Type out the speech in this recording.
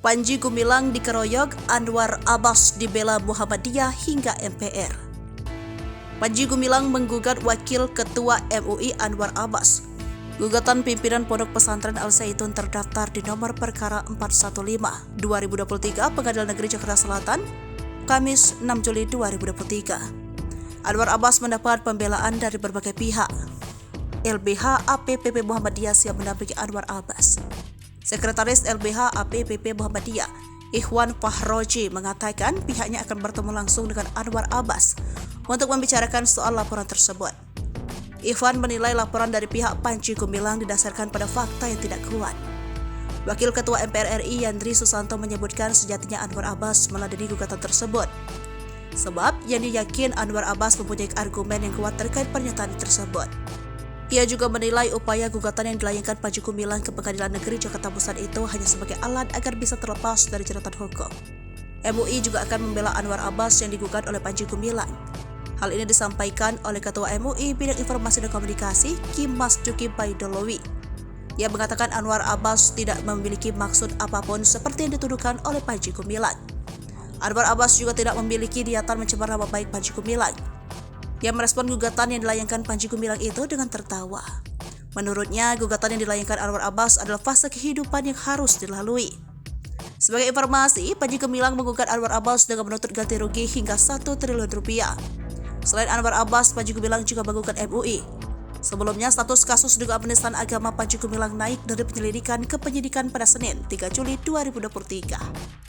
Panji Gumilang dikeroyok, Anwar Abbas dibela Muhammadiyah hingga MPR. Panji Gumilang menggugat Wakil Ketua MUI Anwar Abbas. Gugatan pimpinan Pondok Pesantren Al Zaitun terdaftar di nomor perkara 415/2023 Pengadilan Negeri Jakarta Selatan, Kamis 6 Juli 2023. Anwar Abbas mendapat pembelaan dari berbagai pihak. LBH APPP Muhammadiyah siap mendampingi Anwar Abbas. Sekretaris LBH APPP Muhammadiyah, Ikhwan Fahroji, mengatakan pihaknya akan bertemu langsung dengan Anwar Abbas untuk membicarakan soal laporan tersebut. Ikhwan menilai laporan dari pihak Panji Gumilang didasarkan pada fakta yang tidak kuat. Wakil Ketua MPR RI Yandri Susanto menyebutkan sejatinya Anwar Abbas meladeni gugatan tersebut. Sebab Yandri yakin Anwar Abbas mempunyai argumen yang kuat terkait pernyataan tersebut. Ia juga menilai upaya gugatan yang dilayangkan Panji Gumilang ke Pengadilan Negeri Jakarta Pusat itu hanya sebagai alat agar bisa terlepas dari jeratan hukum. MUI juga akan membela Anwar Abbas yang digugat oleh Panji Gumilang. Hal ini disampaikan oleh Ketua MUI Bidang Informasi dan Komunikasi, Kim Masduki Baidolowi. Ia mengatakan Anwar Abbas tidak memiliki maksud apapun seperti yang dituduhkan oleh Panji Gumilang. Anwar Abbas juga tidak memiliki niatan mencemar nama baik Panji Gumilang. Ia merespon gugatan yang dilayangkan Panji Gumilang itu dengan tertawa. Menurutnya, gugatan yang dilayangkan Anwar Abbas adalah fase kehidupan yang harus dilalui. Sebagai informasi, Panji Gumilang menggugat Anwar Abbas dengan menuntut ganti rugi hingga 1 triliun rupiah. Selain Anwar Abbas, Panji Gumilang juga menggugat MUI. Sebelumnya, status kasus dugaan penistaan agama Panji Gumilang naik dari penyelidikan ke penyidikan pada Senin 3 Juli 2023.